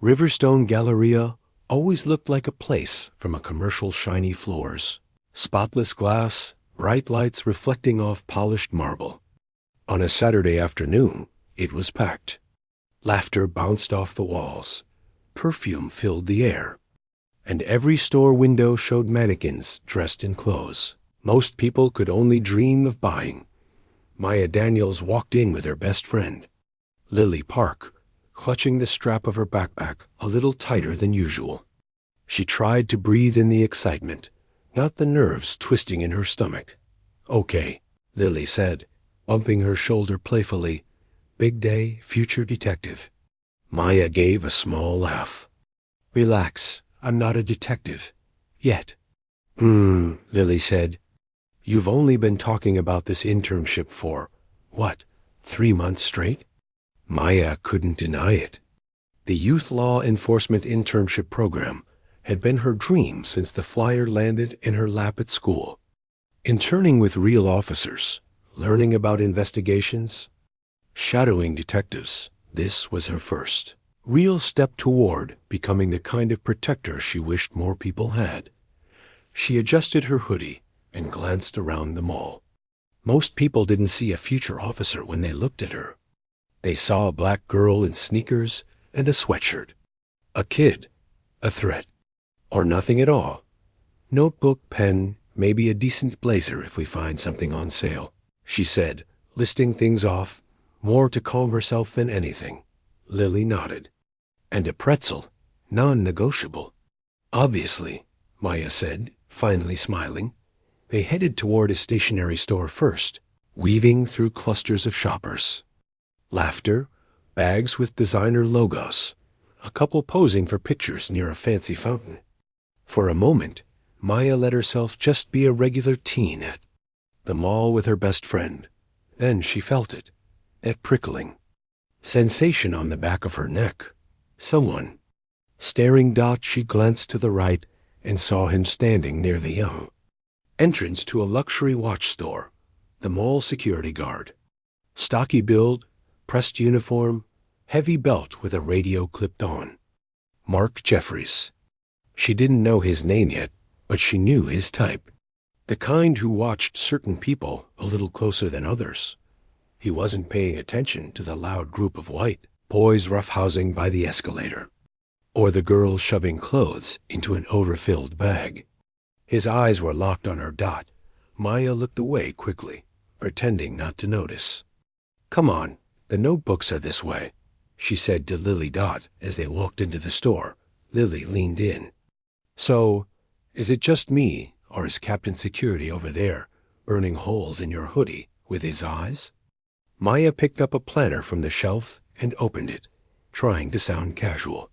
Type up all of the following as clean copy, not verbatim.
Riverstone Galleria always looked like a place from a commercial shiny floors. Spotless glass, bright lights reflecting off polished marble. On a Saturday afternoon, it was packed. Laughter bounced off the walls. Perfume filled the air. And every store window showed mannequins dressed in clothes most people could only dream of buying. Maya Daniels walked in with her best friend, Lily Park, clutching the strap of her backpack a little tighter than usual. She tried to breathe in the excitement, not the nerves twisting in her stomach. "Okay," Lily said, bumping her shoulder playfully. "Big day, future detective." Maya gave a small laugh. "Relax, I'm not a detective. Yet." Lily said. "You've only been talking about this internship for, what, 3 months straight?" Maya couldn't deny it. The Youth Law Enforcement Internship Program had been her dream since the flyer landed in her lap at school. Interning with real officers, learning about investigations, shadowing detectives, this was her first real step toward becoming the kind of protector she wished more people had. She adjusted her hoodie and glanced around the mall. Most people didn't see a future officer when they looked at her. They saw a black girl in sneakers and a sweatshirt. A kid, a threat, or nothing at all. Notebook, pen, maybe a decent blazer if we find something on sale, she said, listing things off, more to calm herself than anything. Lily nodded. And a pretzel, non-negotiable. Obviously, Maya said, finally smiling. They headed toward a stationery store first, weaving through clusters of shoppers. Laughter, bags with designer logos, a couple posing for pictures near a fancy fountain. For a moment, Maya let herself just be a regular teen at the mall with her best friend. Then she felt it, that prickling sensation on the back of her neck. Someone. Staring dot, she glanced to the right and saw him standing near the young entrance to a luxury watch store, the mall security guard. Stocky build, pressed uniform, heavy belt with a radio clipped on. Mark Jeffries. She didn't know his name yet, but she knew his type. The kind who watched certain people a little closer than others. He wasn't paying attention to the loud group of white boys roughhousing by the escalator, or the girl shoving clothes into an overfilled bag. His eyes were locked on her dot. Maya looked away quickly, pretending not to notice. "Come on, the notebooks are this way," she said to Lily Dot as they walked into the store. Lily leaned in. "So, is it just me, or is Captain Security over there burning holes in your hoodie with his eyes?" Maya picked up a planner from the shelf and opened it, trying to sound casual.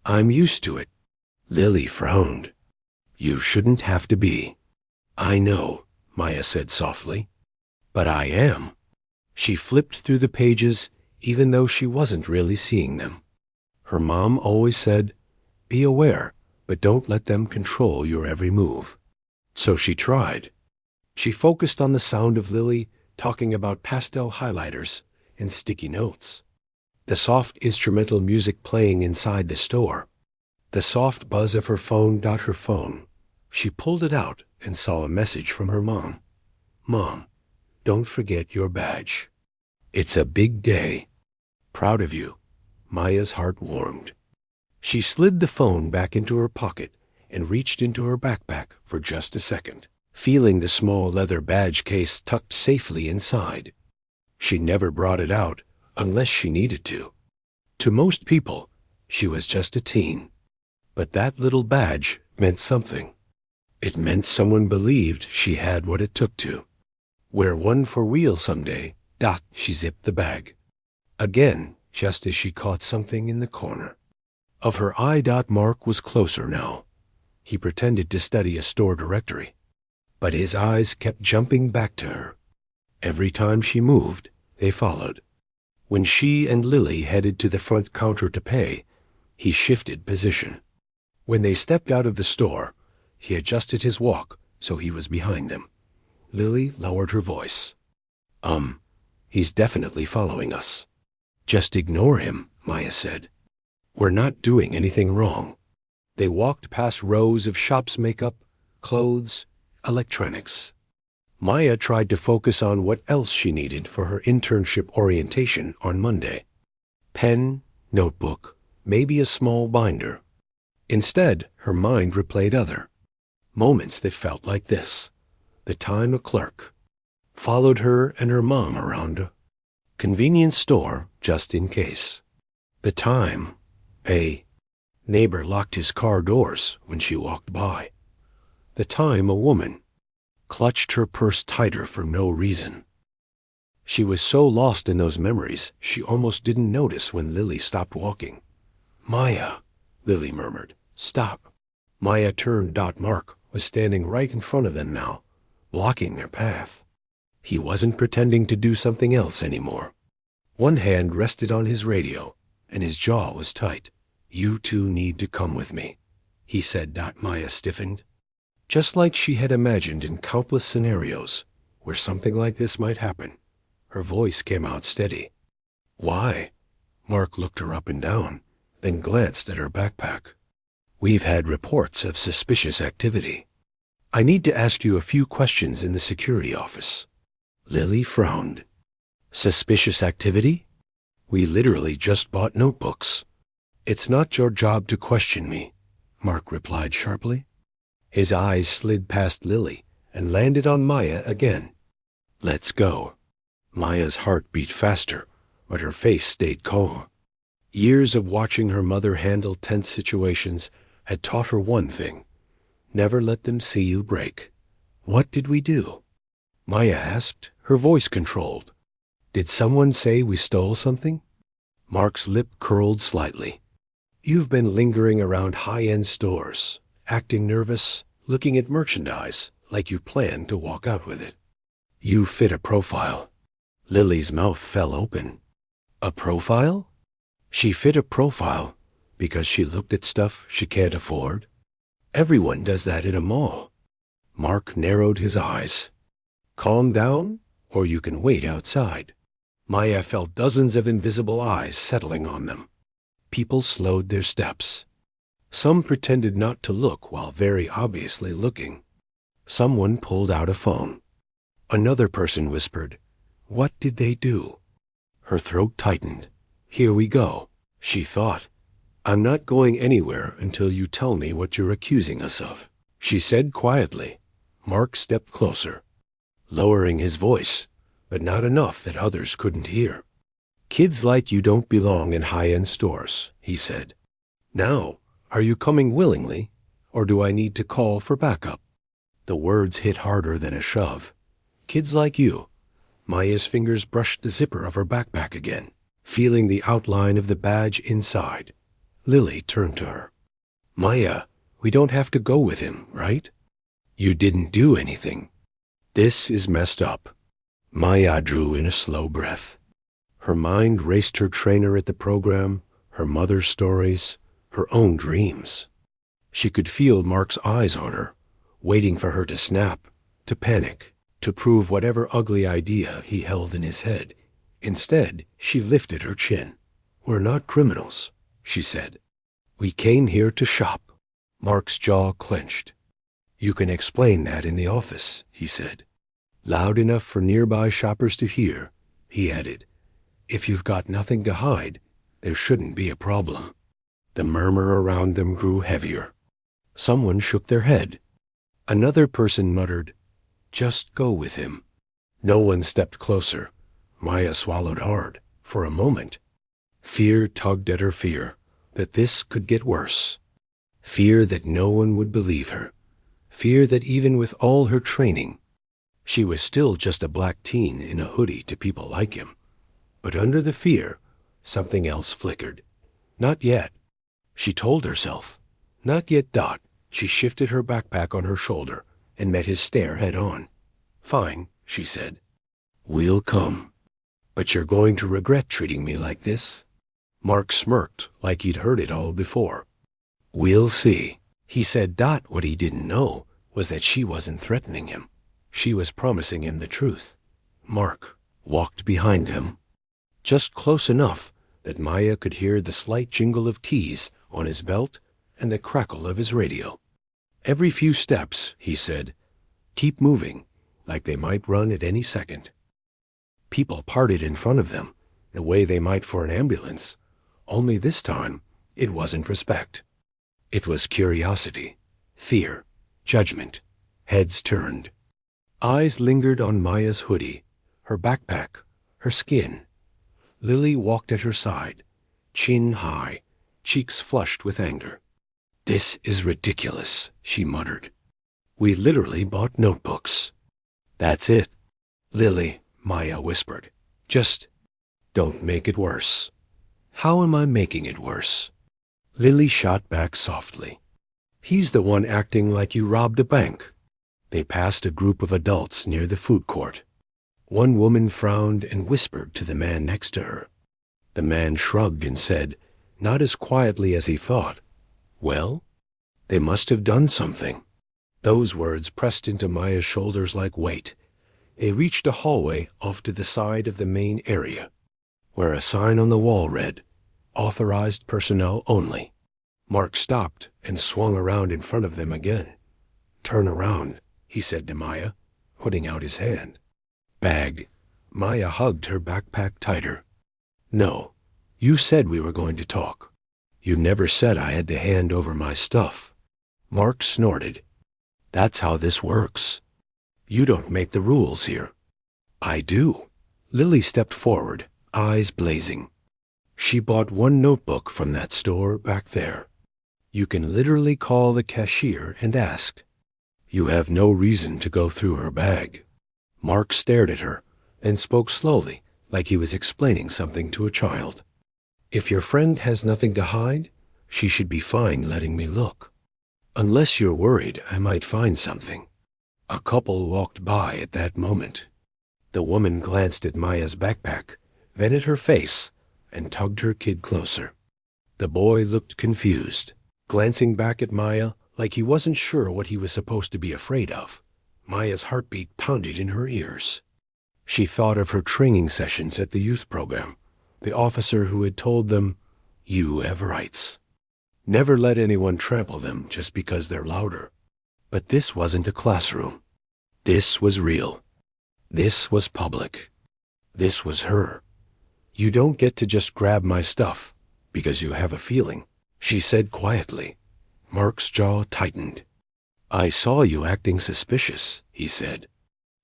"I'm used to it." Lily frowned. "You shouldn't have to be." "I know," Maya said softly. "But I am." She flipped through the pages, even though she wasn't really seeing them. Her mom always said, "Be aware, but don't let them control your every move." So she tried. She focused on the sound of Lily talking about pastel highlighters and sticky notes. The soft instrumental music playing inside the store. The soft buzz of her phone. Her phone. She pulled it out and saw a message from her mom. "Mom, don't forget your badge. It's a big day. Proud of you." Maya's heart warmed. She slid the phone back into her pocket and reached into her backpack for just a second, feeling the small leather badge case tucked safely inside. She never brought it out unless she needed to. To most people, she was just a teen. But that little badge meant something. It meant someone believed she had what it took to wear one for real someday. She zipped the bag. Again, just as she caught something in the corner of her eye. Mark was closer now. He pretended to study a store directory, but his eyes kept jumping back to her. Every time she moved, they followed. When she and Lily headed to the front counter to pay, he shifted position. When they stepped out of the store, he adjusted his walk so he was behind them. Lily lowered her voice. He's definitely following us." "Just ignore him," Maya said. We're not doing anything wrong. They walked past rows of shops, makeup, clothes, electronics. Maya tried to focus on what else she needed for her internship orientation on Monday. Pen, notebook, maybe a small binder. Instead, her mind replayed other moments that felt like this. The time a clerk followed her and her mom around a convenience store just in case. The time a neighbor locked his car doors when she walked by. The time a woman clutched her purse tighter for no reason. She was so lost in those memories, she almost didn't notice when Lily stopped walking. "Maya," Lily murmured. "Stop." Maya turned. Mark was standing right in front of them now, blocking their path. He wasn't pretending to do something else anymore. One hand rested on his radio, and his jaw was tight. "You two need to come with me," he said. Maya stiffened. Just like she had imagined in countless scenarios where something like this might happen, her voice came out steady. "Why?" Mark looked her up and down, then glanced at her backpack. "We've had reports of suspicious activity. I need to ask you a few questions in the security office." Lily frowned. "Suspicious activity? We literally just bought notebooks." "It's not your job to question me," Mark replied sharply. His eyes slid past Lily and landed on Maya again. "Let's go." Maya's heart beat faster, but her face stayed calm. Years of watching her mother handle tense situations had taught her one thing: never let them see you break. "What did we do?" Maya asked, her voice controlled. "Did someone say we stole something?" Mark's lip curled slightly. "You've been lingering around high-end stores, acting nervous, looking at merchandise like you planned to walk out with it. You fit a profile." Lily's mouth fell open. "A profile?" She fit a profile because she looked at stuff she can't afford. Everyone does that at a mall. Mark narrowed his eyes. "Calm down, or you can wait outside." Maya felt dozens of invisible eyes settling on them. People slowed their steps. Some pretended not to look while very obviously looking. Someone pulled out a phone. Another person whispered, "What did they do?" Her throat tightened. "Here we go," she thought. "I'm not going anywhere until you tell me what you're accusing us of," she said quietly. Mark stepped closer, lowering his voice, but not enough that others couldn't hear. "Kids like you don't belong in high-end stores," he said. "Now, are you coming willingly, or do I need to call for backup?" The words hit harder than a shove. "Kids like you." Maya's fingers brushed the zipper of her backpack again, feeling the outline of the badge inside. Lily turned to her. "Maya, we don't have to go with him, right? You didn't do anything." "This is messed up." Maya drew in a slow breath. Her mind raced her trainer at the program, her mother's stories, her own dreams. She could feel Mark's eyes on her, waiting for her to snap, to panic, to prove whatever ugly idea he held in his head. Instead, she lifted her chin. "We're not criminals," she said. "We came here to shop." Mark's jaw clenched. "You can explain that in the office," he said. Loud enough for nearby shoppers to hear, he added, "If you've got nothing to hide, there shouldn't be a problem." The murmur around them grew heavier. Someone shook their head. Another person muttered, "Just go with him." No one stepped closer. Maya swallowed hard. For a moment, fear tugged at her fear that this could get worse. Fear that no one would believe her. Fear that even with all her training, she was still just a black teen in a hoodie to people like him. But under the fear, something else flickered. Not yet, she told herself. Not yet. She shifted her backpack on her shoulder and met his stare head on. "Fine," she said. "We'll come. But you're going to regret treating me like this." Mark smirked like he'd heard it all before. "We'll see," he said. What he didn't know was that she wasn't threatening him. She was promising him the truth. Mark walked behind them, just close enough that Maya could hear the slight jingle of keys on his belt and the crackle of his radio. "Every few steps," he said, "keep moving, like they might run at any second." People parted in front of them, the way they might for an ambulance, only this time it wasn't respect. It was curiosity, fear, judgment, heads turned. Eyes lingered on Maya's hoodie, her backpack, her skin. Lily walked at her side, chin high, cheeks flushed with anger. "This is ridiculous," she muttered. "We literally bought notebooks." "That's it." "Lily," Maya whispered, "just don't make it worse." "How am I making it worse?" Lily shot back softly. "He's the one acting like you robbed a bank." They passed a group of adults near the food court. One woman frowned and whispered to the man next to her. The man shrugged and said, not as quietly as he thought, "Well, they must have done something." Those words pressed into Maya's shoulders like weight. They reached a hallway off to the side of the main area, where a sign on the wall read, "Authorized personnel only." Mark stopped and swung around in front of them again. "Turn around," he said to Maya, putting out his hand. "Bag." Maya hugged her backpack tighter. "No, you said we were going to talk. You never said I had to hand over my stuff." Mark snorted. "That's how this works. You don't make the rules here." "I do." Lily stepped forward, eyes blazing. "She bought one notebook from that store back there. You can literally call the cashier and ask. You have no reason to go through her bag." Mark stared at her and spoke slowly, like he was explaining something to a child. "If your friend has nothing to hide, she should be fine letting me look. Unless you're worried I might find something." A couple walked by at that moment. The woman glanced at Maya's backpack, then at her face, and tugged her kid closer. The boy looked confused, glancing back at Maya like he wasn't sure what he was supposed to be afraid of. Maya's heartbeat pounded in her ears. She thought of her training sessions at the youth program, the officer who had told them, "You have rights. Never let anyone trample them just because they're louder." But this wasn't a classroom. This was real. This was public. This was her. "You don't get to just grab my stuff because you have a feeling," she said quietly. Mark's jaw tightened. "I saw you acting suspicious," he said.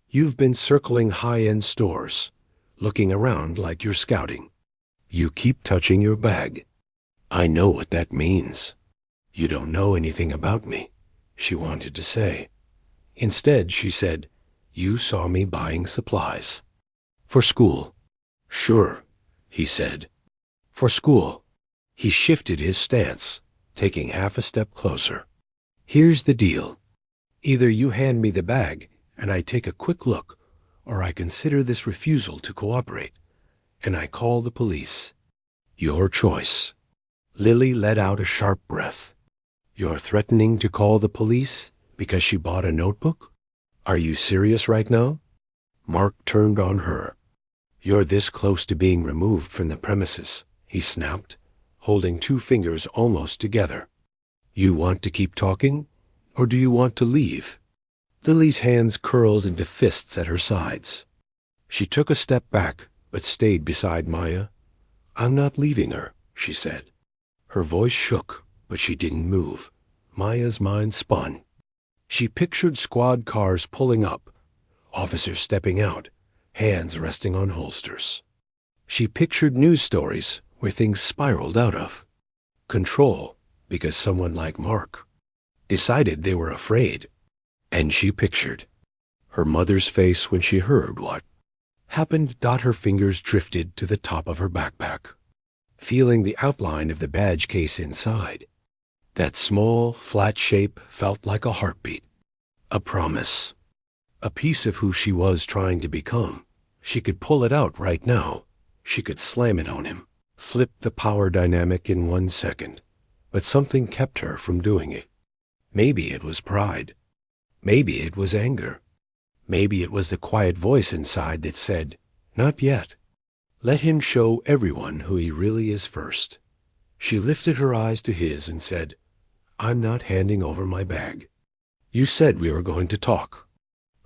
"You've been circling high-end stores, looking around like you're scouting. You keep touching your bag. I know what that means." "You don't know anything about me," she wanted to say. Instead, she said, "You saw me buying supplies." "For school." "Sure," he said. "For school." He shifted his stance, taking half a step closer. "Here's the deal. Either you hand me the bag and I take a quick look, or I consider this refusal to cooperate, and I call the police. Your choice." Lily let out a sharp breath. "You're threatening to call the police because she bought a notebook? Are you serious right now?" Mark turned on her. "You're this close to being removed from the premises," he snapped, holding two fingers almost together. "You want to keep talking, or do you want to leave?" Lily's hands curled into fists at her sides. She took a step back, but stayed beside Maya. "I'm not leaving her," she said. Her voice shook, but she didn't move. Maya's mind spun. She pictured squad cars pulling up, officers stepping out, hands resting on holsters. She pictured news stories where things spiraled out of control because someone like Mark decided they were afraid. And she pictured her mother's face when she heard what happened. Her fingers drifted to the top of her backpack, feeling the outline of the badge case inside. That small, flat shape felt like a heartbeat, a promise, a piece of who she was trying to become. She could pull it out right now. She could slam it on him, flip the power dynamic in 1 second. But something kept her from doing it. Maybe it was pride. Maybe it was anger. Maybe it was the quiet voice inside that said, "Not yet." Let him show everyone who he really is first. She lifted her eyes to his and said, I'm not handing over my bag. You said we were going to talk.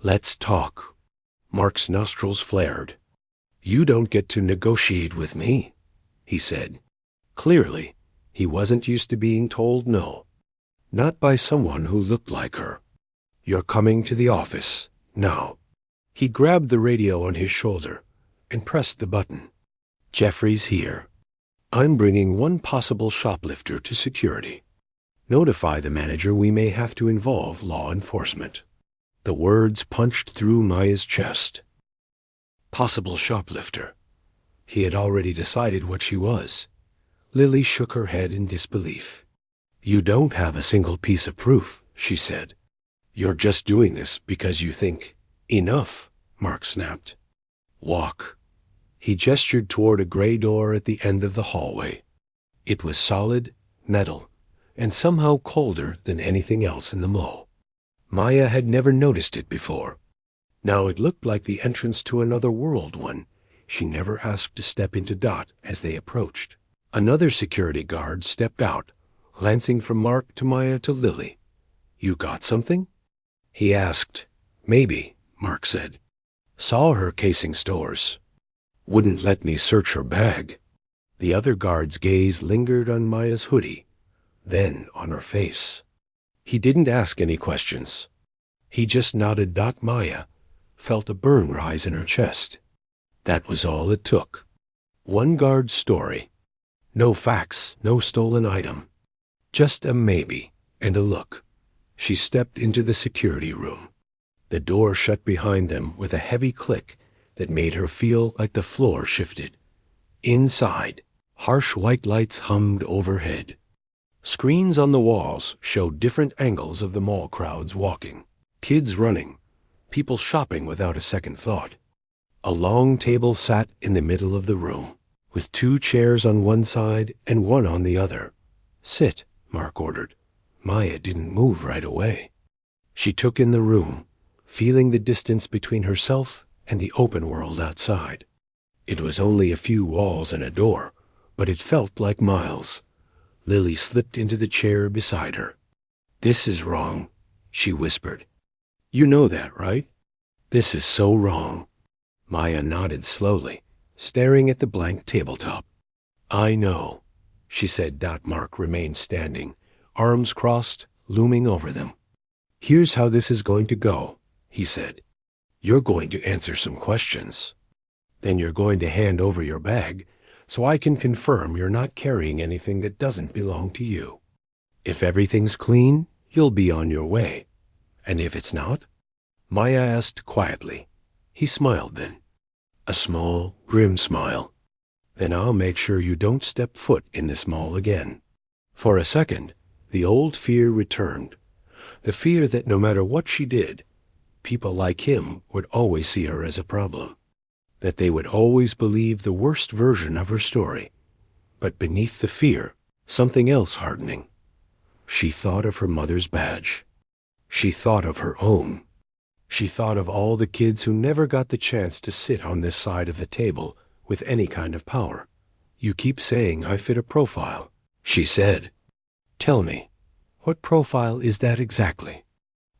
Let's talk. Mark's nostrils flared. You don't get to negotiate with me, he said. Clearly, he wasn't used to being told no. Not by someone who looked like her. You're coming to the office, now. He grabbed the radio on his shoulder and pressed the button. Jeffrey's here. I'm bringing one possible shoplifter to security. Notify the manager we may have to involve law enforcement. The words punched through Maya's chest. Possible shoplifter. He had already decided what she was. Lily shook her head in disbelief. You don't have a single piece of proof, she said. You're just doing this because you think. Enough, Mark snapped. Walk. He gestured toward a gray door at the end of the hallway. It was solid, metal, and somehow colder than anything else in the mall. Maya had never noticed it before. Now it looked like the entrance to another world one. She never asked to step into Dot as they approached. Another security guard stepped out, glancing from Mark to Maya to Lily. You got something? He asked. Maybe, Mark said. Saw her casing stores. Wouldn't let me search her bag. The other guard's gaze lingered on Maya's hoodie, then on her face. He didn't ask any questions. He just nodded. Maya felt a burn rise in her chest. That was all it took. One guard's story. No facts, no stolen item. Just a maybe and a look. She stepped into the security room. The door shut behind them with a heavy click that made her feel like the floor shifted. Inside, harsh white lights hummed overhead. Screens on the walls showed different angles of the mall crowds walking. Kids running, people shopping without a second thought. A long table sat in the middle of the room, with 2 chairs on one side and one on the other. Sit, Mark ordered. Maya didn't move right away. She took in the room, feeling the distance between herself and the open world outside. It was only a few walls and a door, but it felt like miles. Lily slipped into the chair beside her. This is wrong, she whispered. You know that, right? This is so wrong. Maya nodded slowly, staring at the blank tabletop. I know, she said. Mark remained standing, arms crossed, looming over them. Here's how this is going to go, he said. You're going to answer some questions. Then you're going to hand over your bag so I can confirm you're not carrying anything that doesn't belong to you. If everything's clean, you'll be on your way. And if it's not? Maya asked quietly. He smiled then. A small, grim smile. Then I'll make sure you don't step foot in this mall again. For a second, the old fear returned. The fear that no matter what she did, people like him would always see her as a problem. That they would always believe the worst version of her story. But beneath the fear, something else hardening. She thought of her mother's badge. She thought of her own. She thought of all the kids who never got the chance to sit on this side of the table with any kind of power. You keep saying I fit a profile, she said. Tell me, what profile is that exactly?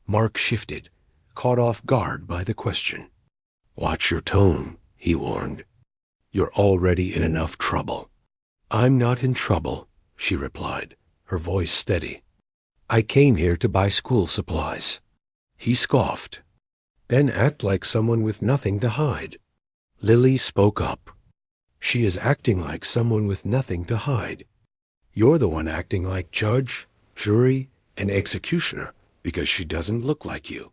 Mark shifted, caught off guard by the question. Watch your tone, he warned. You're already in enough trouble. I'm not in trouble, she replied, her voice steady. I came here to buy school supplies. He scoffed. Then act like someone with nothing to hide. Lily spoke up. She is acting like someone with nothing to hide. You're the one acting like judge, jury, and executioner because she doesn't look like you.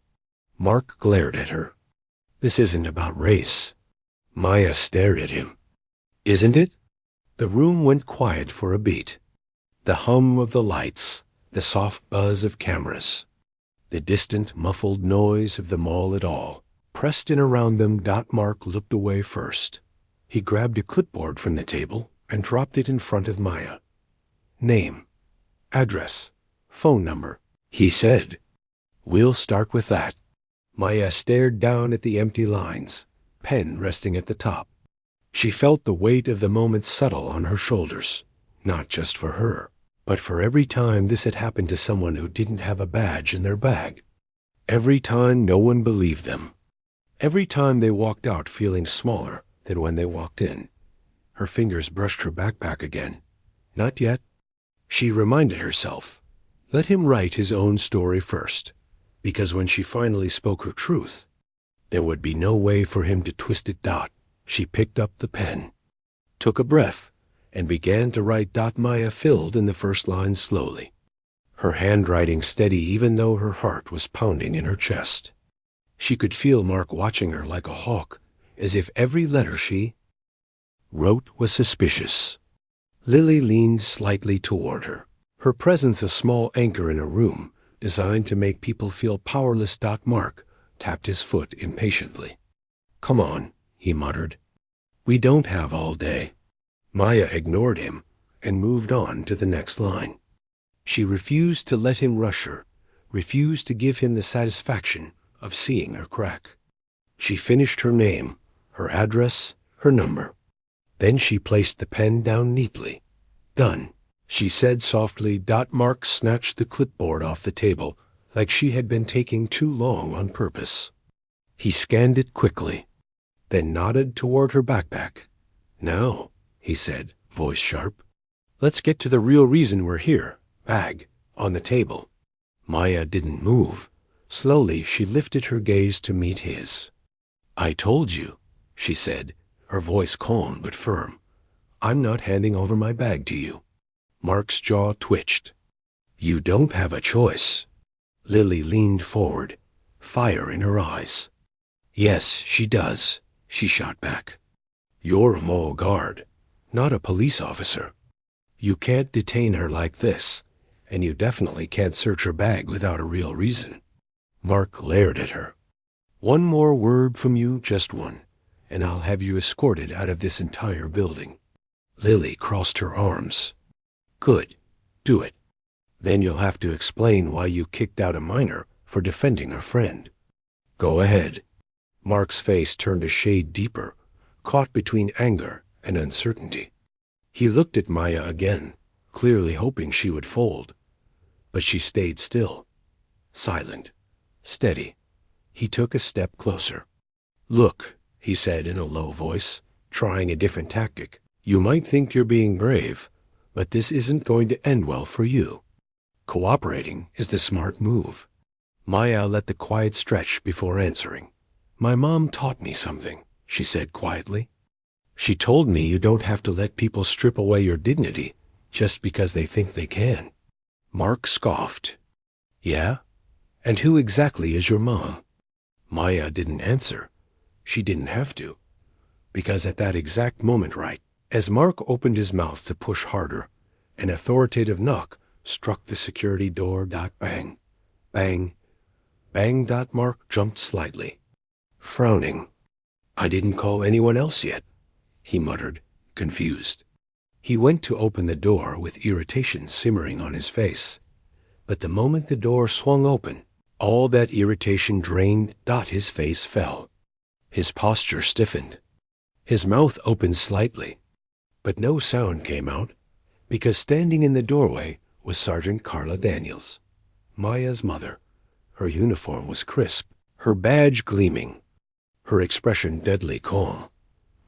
Mark glared at her. This isn't about race. Maya stared at him. Isn't it? The room went quiet for a beat. The hum of the lights, the soft buzz of cameras, the distant, muffled noise of the mall at all, pressed in around them. Mark looked away first. He grabbed a clipboard from the table and dropped it in front of Maya. Name, address, phone number, he said. We'll start with that. Maya stared down at the empty lines, pen resting at the top. She felt the weight of the moment settle on her shoulders, not just for her, but for every time this had happened to someone who didn't have a badge in their bag. Every time no one believed them. Every time they walked out feeling smaller than when they walked in. Her fingers brushed her backpack again. Not yet. She reminded herself. Let him write his own story first, because when she finally spoke her truth, there would be no way for him to twist it. She picked up the pen, took a breath, and began to write. Maya filled in the first line slowly, her handwriting steady even though her heart was pounding in her chest. She could feel Mark watching her like a hawk, as if every letter she wrote was suspicious. Lily leaned slightly toward her, her presence a small anchor in a room designed to make people feel powerless. Mark tapped his foot impatiently. Come on, he muttered. We don't have all day. Maya ignored him and moved on to the next line. She refused to let him rush her, refused to give him the satisfaction of seeing her crack. She finished her name, her address, her number. Then she placed the pen down neatly. Done, she said softly. Mark snatched the clipboard off the table like she had been taking too long on purpose. He scanned it quickly, then nodded toward her backpack. Now, he said, voice sharp, let's get to the real reason we're here. Bag, on the table. Maya didn't move. Slowly, she lifted her gaze to meet his. I told you, she said, her voice calm but firm. I'm not handing over my bag to you. Mark's jaw twitched. You don't have a choice. Lily leaned forward, fire in her eyes. Yes, she does, she shot back. You're a mall guard, not a police officer. You can't detain her like this, and you definitely can't search her bag without a real reason. Mark glared at her. One more word from you, just one, and I'll have you escorted out of this entire building. Lily crossed her arms. Good. Do it. Then you'll have to explain why you kicked out a minor for defending her friend. Go ahead. Mark's face turned a shade deeper, caught between anger and uncertainty. He looked at Maya again, clearly hoping she would fold. But she stayed still, silent, steady. He took a step closer. Look, he said in a low voice, trying a different tactic. You might think you're being brave, but this isn't going to end well for you. Cooperating is the smart move. Maya let the quiet stretch before answering. My mom taught me something, she said quietly. She told me you don't have to let people strip away your dignity just because they think they can. Mark scoffed. Yeah? And who exactly is your mom? Maya didn't answer. She didn't have to. Because at that exact moment, as Mark opened his mouth to push harder, an authoritative knock struck the security door. Bang. Bang. Bang. Mark jumped slightly, frowning. I didn't call anyone else yet, he muttered, confused. He went to open the door with irritation simmering on his face. But the moment the door swung open, all that irritation drained. His face fell. His posture stiffened. His mouth opened slightly. But no sound came out, because standing in the doorway was Sergeant Carla Daniels, Maya's mother. Her uniform was crisp, her badge gleaming, her expression deadly calm.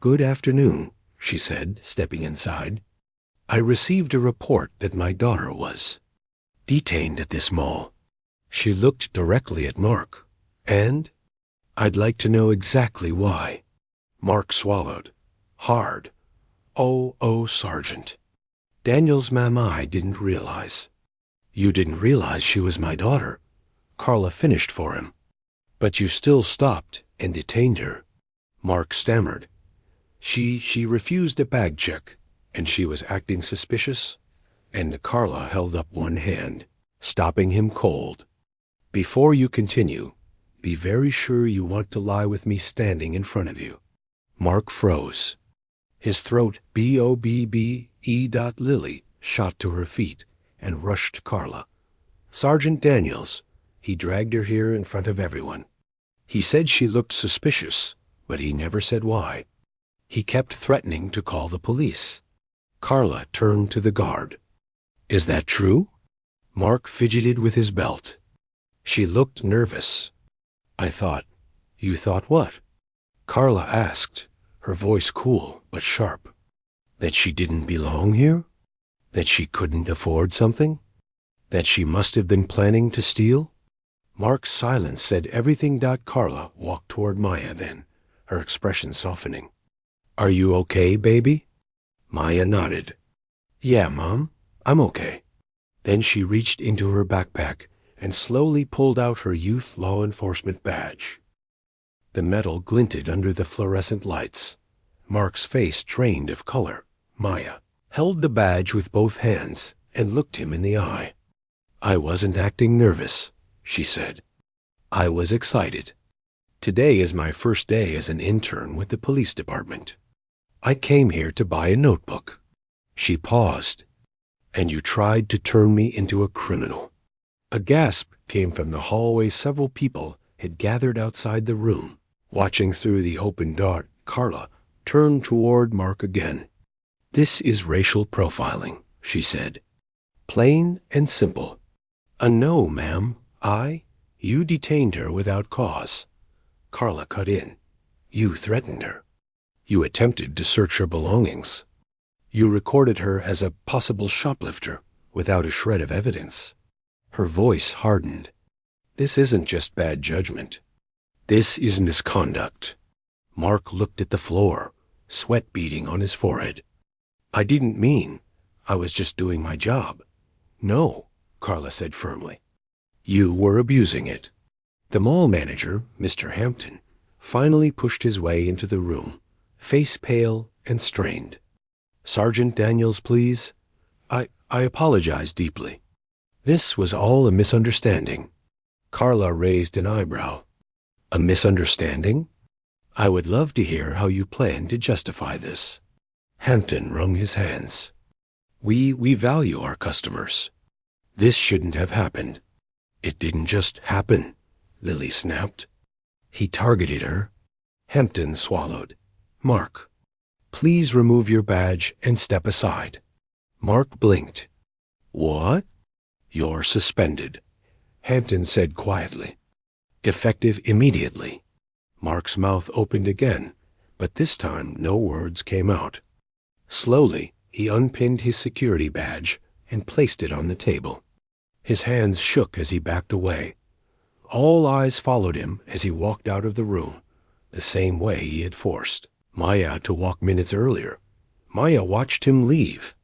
Good afternoon, she said, stepping inside. I received a report that my daughter was detained at this mall. She looked directly at Mark. And? I'd like to know exactly why. Mark swallowed. Hard. Oh, Sergeant. Daniels, ma'am, I didn't realize. You didn't realize she was my daughter. Carla finished for him. But you still stopped and detained her. Mark stammered. She refused a bag check, and she was acting suspicious? And Carla held up one hand, stopping him cold. Before you continue, be very sure you want to lie with me standing in front of you. Mark froze. His throat Bobbe. Lily shot to her feet and rushed Carla. Sergeant Daniels. He dragged her here in front of everyone. He said she looked suspicious, but he never said why. He kept threatening to call the police. Carla turned to the guard. Is that true? Mark fidgeted with his belt. She looked nervous. I thought. You thought what? Carla asked, her voice cool but sharp. That she didn't belong here? That she couldn't afford something? That she must have been planning to steal? Mark's silence said everything. Carla walked toward Maya then, her expression softening. Are you okay, baby? Maya nodded. Yeah, Mom, I'm okay. Then she reached into her backpack and slowly pulled out her youth law enforcement badge. The metal glinted under the fluorescent lights. Mark's face drained of color. Maya held the badge with both hands and looked him in the eye. I wasn't acting nervous, she said. I was excited. Today is my first day as an intern with the police department. I came here to buy a notebook. She paused. And you tried to turn me into a criminal. A gasp came from the hallway. Several people had gathered outside the room. Watching through the open door, Carla turned toward Mark again. This is racial profiling, she said. Plain and simple. No, ma'am. You detained her without cause. Carla cut in. You threatened her. You attempted to search her belongings. You recorded her as a possible shoplifter without a shred of evidence. Her voice hardened. This isn't just bad judgment. This is misconduct. Mark looked at the floor, sweat beading on his forehead. I didn't mean. I was just doing my job. No, Carla said firmly. You were abusing it. The mall manager, Mr. Hampton, finally pushed his way into the room, face pale and strained. Sergeant Daniels, please. I apologize deeply. This was all a misunderstanding. Carla raised an eyebrow. A misunderstanding? I would love to hear how you plan to justify this. Hampton wrung his hands. We value our customers. This shouldn't have happened. It didn't just happen, Lily snapped. He targeted her. Hampton swallowed. Mark, please remove your badge and step aside. Mark blinked. What? You're suspended, Hampton said quietly. Effective immediately. Mark's mouth opened again, but this time no words came out. Slowly, he unpinned his security badge and placed it on the table. His hands shook as he backed away. All eyes followed him as he walked out of the room, the same way he had forced Maya to walk minutes earlier. Maya watched him leave,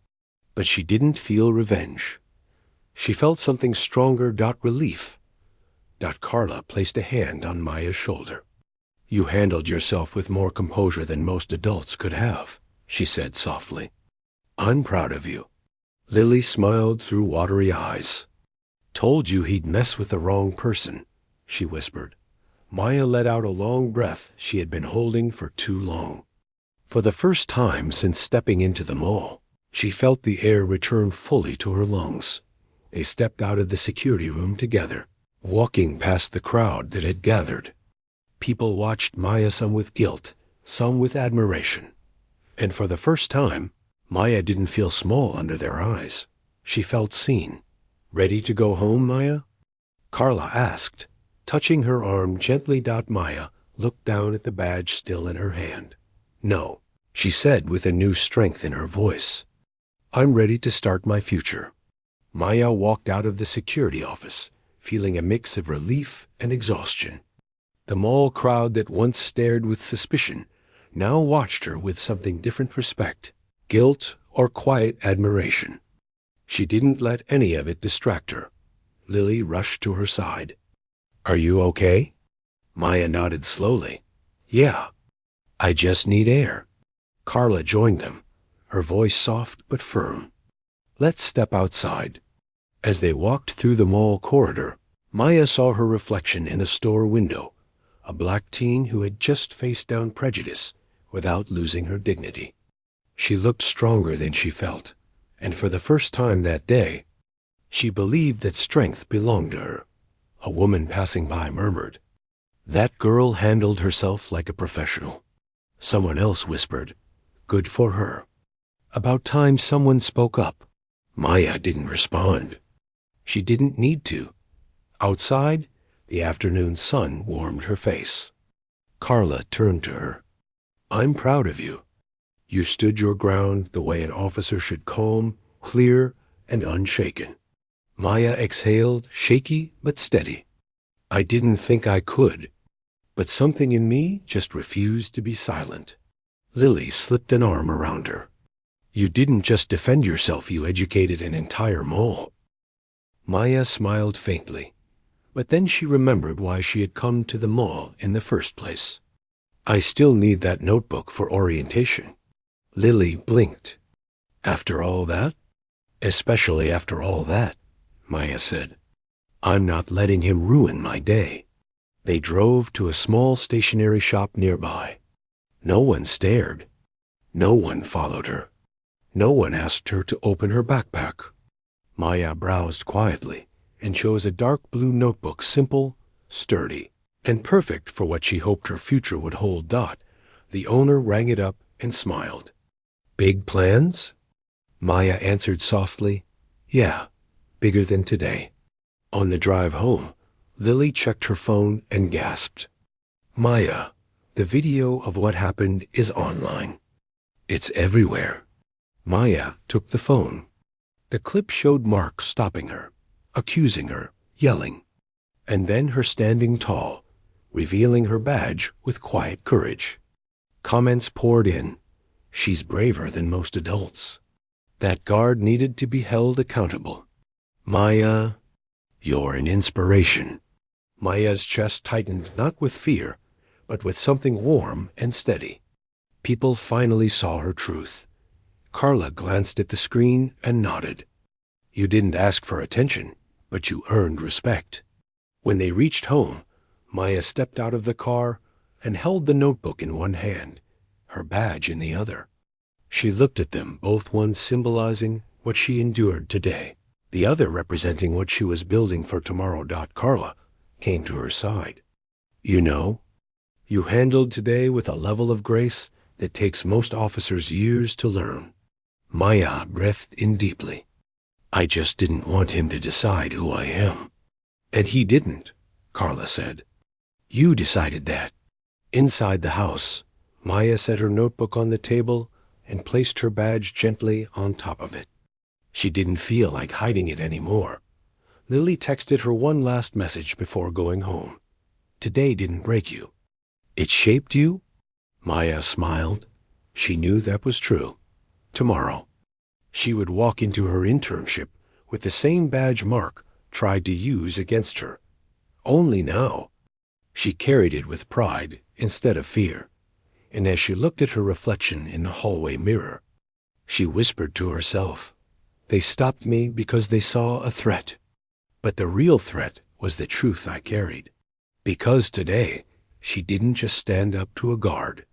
but she didn't feel revenge. She felt something stronger. Relief. Carla placed a hand on Maya's shoulder. You handled yourself with more composure than most adults could have, she said softly. I'm proud of you. Lily smiled through watery eyes. Told you he'd mess with the wrong person, she whispered. Maya let out a long breath she had been holding for too long. For the first time since stepping into the mall, she felt the air return fully to her lungs. They stepped out of the security room together, walking past the crowd that had gathered. People watched Maya, some with guilt, some with admiration. And for the first time, Maya didn't feel small under their eyes. She felt seen. Ready to go home, Maya? Carla asked, touching her arm gently. Maya looked down at the badge still in her hand. No, she said with a new strength in her voice. I'm ready to start my future. Maya walked out of the security office, feeling a mix of relief and exhaustion. The mall crowd that once stared with suspicion now watched her with something different: respect, guilt, or quiet admiration. She didn't let any of it distract her. Lily rushed to her side. Are you okay? Maya nodded slowly. Yeah. I just need air. Carla joined them, her voice soft but firm. Let's step outside. As they walked through the mall corridor, Maya saw her reflection in a store window, a black teen who had just faced down prejudice without losing her dignity. She looked stronger than she felt, and for the first time that day, she believed that strength belonged to her. A woman passing by murmured, "That girl handled herself like a professional." Someone else whispered, "Good for her." About time someone spoke up. Maya didn't respond. She didn't need to. Outside, the afternoon sun warmed her face. Carla turned to her. "I'm proud of you. You stood your ground the way an officer should, calm, clear, and unshaken." Maya exhaled, shaky but steady. "I didn't think I could, but something in me just refused to be silent." Lily slipped an arm around her. "You didn't just defend yourself, you educated an entire mall." Maya smiled faintly, but then she remembered why she had come to the mall in the first place. "I still need that notebook for orientation." Lily blinked. "After all that?" "Especially after all that," Maya said. "I'm not letting him ruin my day." They drove to a small stationery shop nearby. No one stared. No one followed her. No one asked her to open her backpack. Maya browsed quietly and chose a dark blue notebook, simple, sturdy, and perfect for what she hoped her future would hold. The owner rang it up and smiled. "Big plans?" Maya answered softly, "Yeah, bigger than today." On the drive home, Lily checked her phone and gasped. "Maya, the video of what happened is online. It's everywhere." Maya took the phone. The clip showed Mark stopping her, accusing her, yelling, and then her standing tall, revealing her badge with quiet courage. Comments poured in. "She's braver than most adults." "That guard needed to be held accountable." "Maya, you're an inspiration." Maya's chest tightened, not with fear, but with something warm and steady. People finally saw her truth. Carla glanced at the screen and nodded. "You didn't ask for attention, but you earned respect." When they reached home, Maya stepped out of the car and held the notebook in one hand, her badge in the other. She looked at them, both one symbolizing what she endured today, the other representing what she was building for tomorrow. Carla came to her side. "You know, you handled today with a level of grace that takes most officers years to learn." Maya breathed in deeply. "I just didn't want him to decide who I am." "And he didn't," Carla said. "You decided that." Inside the house, Maya set her notebook on the table and placed her badge gently on top of it. She didn't feel like hiding it anymore. Lily texted her one last message before going home. "Today didn't break you. It shaped you?" Maya smiled. She knew that was true. Tomorrow, she would walk into her internship with the same badge Mark tried to use against her. Only now, she carried it with pride instead of fear. And as she looked at her reflection in the hallway mirror, she whispered to herself, "They stopped me because they saw a threat. But the real threat was the truth I carried." Because today, she didn't just stand up to a guard.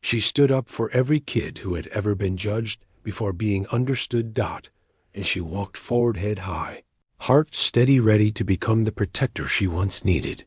She stood up for every kid who had ever been judged before being understood. And she walked forward head high, heart steady, ready to become the protector she once needed.